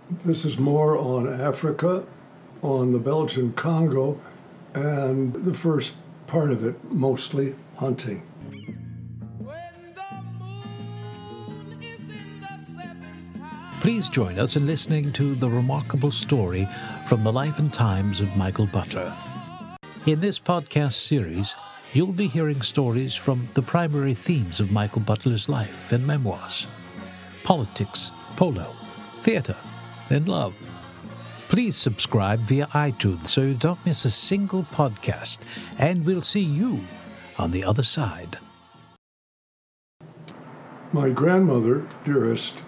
This is more on Africa, on the Belgian Congo, and the first part of it mostly hunting. Please join us in listening to the remarkable story from the life and times of Michael Butler. In this podcast series, you'll be hearing stories from the primary themes of Michael Butler's life and memoirs: politics, polo, theater, and love. Please subscribe via iTunes so you don't miss a single podcast, and we'll see you on the other side. My grandmother, dearest,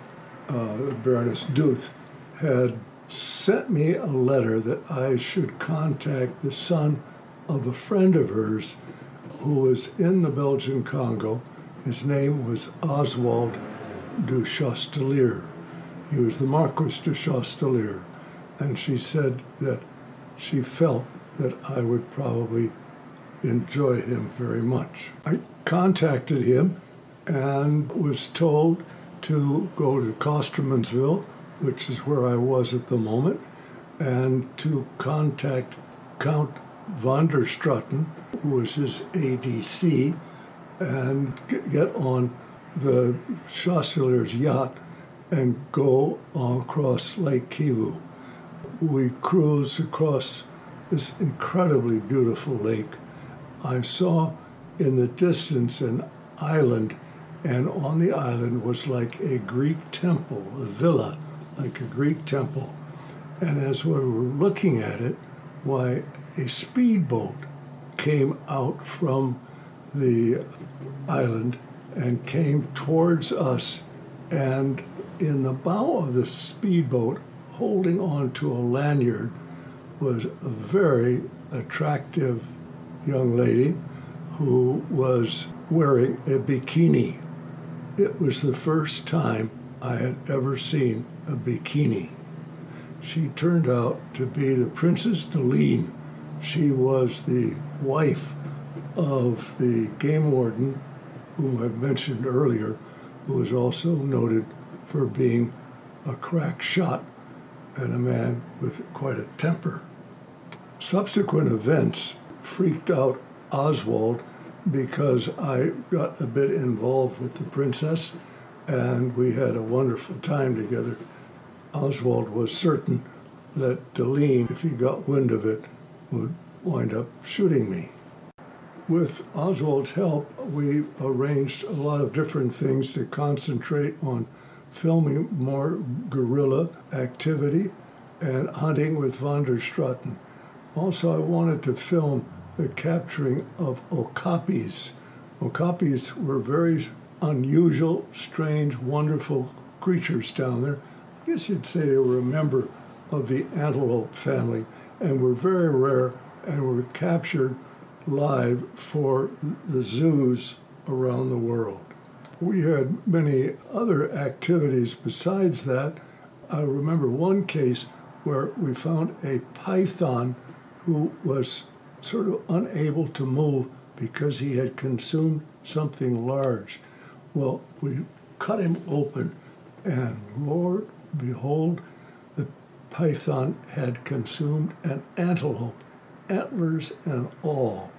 Baroness Duth, had sent me a letter that I should contact the son of a friend of hers who was in the Belgian Congo. His name was Oswald du Chastelier. He was the Marquis de Chastelier. And she said that she felt that I would probably enjoy him very much. I contacted him and was told to go to Kostermansville, which is where I was at the moment, and to contact Count van der Straten, who was his ADC, and get on the Chastelier's yacht and go across Lake Kivu. We cruised across this incredibly beautiful lake. I saw in the distance an island, and on the island was like a Greek temple, a villa, like a Greek temple. And as we were looking at it, why, a speedboat came out from the island and came towards us, and in the bow of the speedboat, holding on to a lanyard, was a very attractive young lady who was wearing a bikini. It was the first time I had ever seen a bikini. She turned out to be the Princess Deline. She was the wife of the game warden, whom I mentioned earlier, who was also noted for being a crack shot and a man with quite a temper. Subsequent events freaked out Oswald because I got a bit involved with the princess, and we had a wonderful time together. Oswald was certain that Deline, if he got wind of it, would wind up shooting me. With Oswald's help, we arranged a lot of different things to concentrate on filming more guerrilla activity and hunting with van der Straten. Also, I wanted to film the capturing of okapis. Okapis were very unusual, strange, wonderful creatures down there. I guess you'd say they were a member of the antelope family and were very rare and were captured live for the zoos around the world. We had many other activities besides that. I remember one case where we found a python who was sort of unable to move because he had consumed something large. Well, we cut him open, and Lord, behold, the python had consumed an antelope, antlers and all,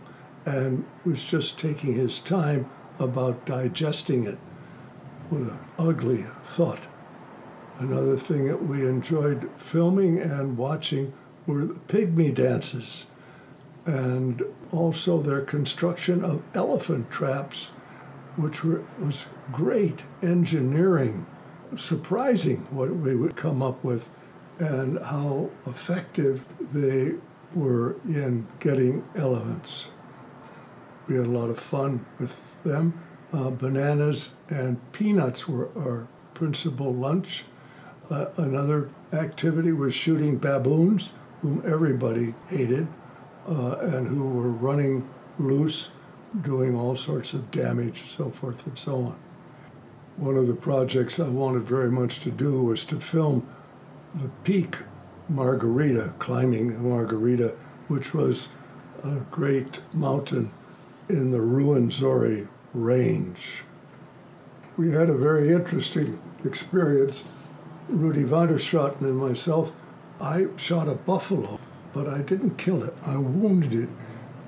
and was just taking his time about digesting it. What an ugly thought. Another thing that we enjoyed filming and watching were the pygmy dances, and also their construction of elephant traps, which was great engineering. Surprising what we would come up with and how effective they were in getting elephants. We had a lot of fun with them. Bananas and peanuts were our principal lunch. Another activity was shooting baboons, whom everybody hated, and who were running loose, doing all sorts of damage, so forth and so on. One of the projects I wanted very much to do was to film the peak Margarita, climbing Margarita, which was a great mountain in the Ruwenzori range. We had a very interesting experience Rudy Vanderstraten and myself, I shot a buffalo, but I didn't kill it. I wounded it.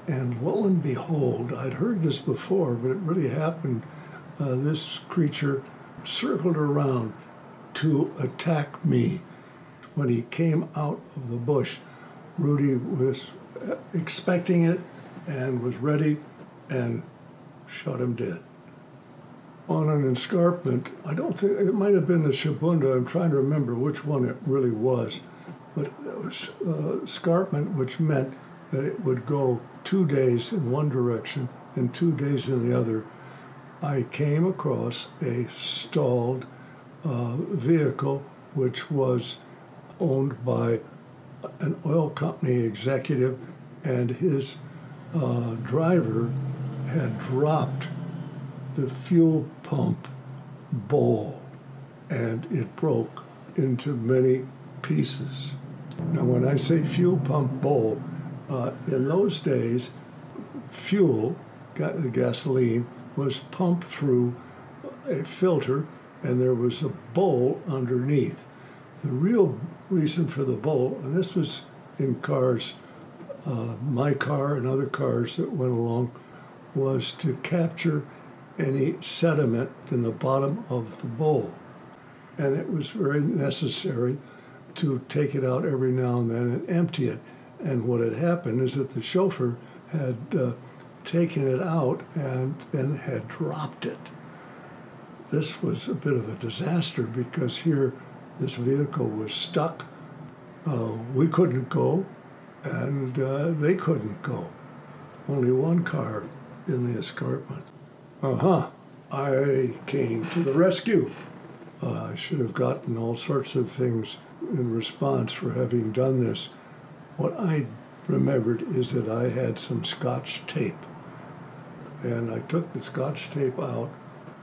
And lo and behold, I'd heard this before, but it really happened. This creature circled around to attack me. When he came out of the bush, Rudy was expecting it and was ready and shot him dead. On an escarpment, I don't think, it might have been the Shabunda, I'm trying to remember which one it really was, but it was escarpment, which meant that it would go 2 days in one direction and 2 days in the other. I came across a stalled vehicle which was owned by an oil company executive, and his driver had dropped the fuel pump bowl, and it broke into many pieces. Now, when I say fuel pump bowl, in those days, fuel, the gasoline, was pumped through a filter, and there was a bowl underneath. The real reason for the bowl, and this was in cars, my car and other cars that went along, was to capture any sediment in the bottom of the bowl. And it was very necessary to take it out every now and then and empty it. And what had happened is that the chauffeur had taken it out and then had dropped it. This was a bit of a disaster because here this vehicle was stuck. We couldn't go, and they couldn't go. Only one car in the escarpment. I came to the rescue. I should have gotten all sorts of things in response for having done this. What I remembered is that I had some Scotch tape. And I took the Scotch tape out.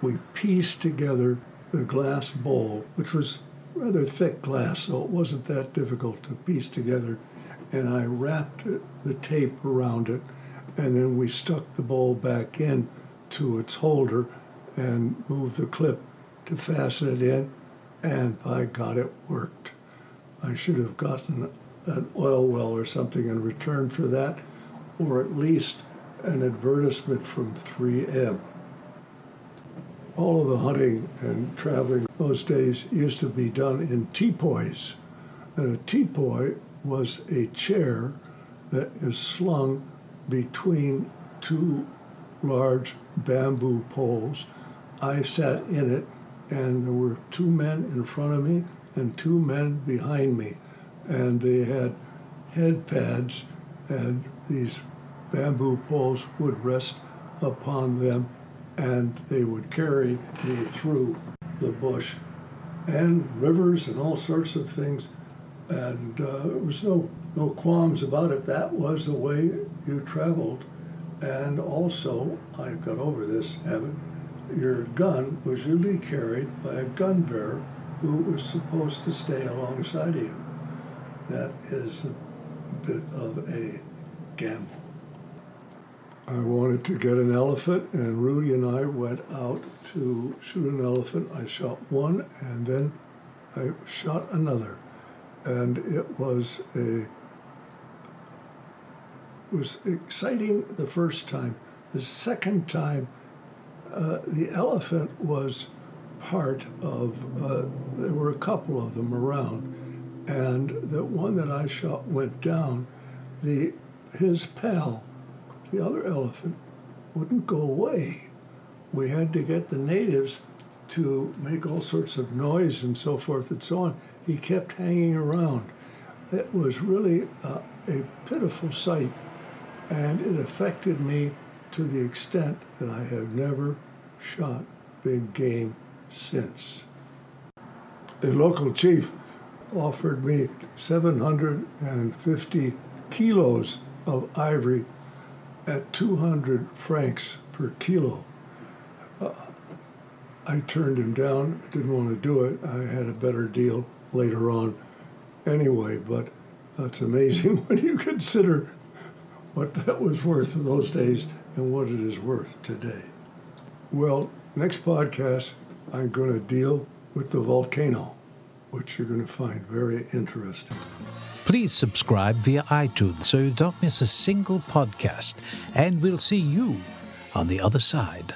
We pieced together the glass bowl, which was rather thick glass, so it wasn't that difficult to piece together. And I wrapped the tape around it, and then we stuck the bowl back in to its holder and moved the clip to fasten it in, and by God, it worked. I should have gotten an oil well or something in return for that, or at least an advertisement from 3M. All of the hunting and traveling those days used to be done in teepoys. And a teepoy was a chair that is slung between two large bamboo poles. I sat in it, and there were 2 men in front of me and 2 men behind me. And they had head pads, and these bamboo poles would rest upon them, and they would carry me through the bush and rivers and all sorts of things. And there was no qualms about it. That was the way you traveled. And also, I got over this habit, your gun was usually carried by a gun bearer who was supposed to stay alongside of you. That is a bit of a gamble. I wanted to get an elephant, and Rudy and I went out to shoot an elephant. I shot one, and then I shot another. And it was exciting the first time. The second time, the elephant was part of, there were a couple of them around, and the one that I shot went down. His pal, the other elephant, wouldn't go away. We had to get the natives to make all sorts of noise and so forth and so on. He kept hanging around. It was really a pitiful sight, and it affected me to the extent that I have never shot big game since. A local chief offered me 750 kilos of ivory at 200 francs per kilo. I turned him down. I didn't want to do it. I had a better deal later on anyway, but it's amazing when you consider what that was worth in those days and what it is worth today. Well, next podcast, I'm going to deal with the volcano. which you're going to find very interesting. Please subscribe via iTunes so you don't miss a single podcast, and we'll see you on the other side.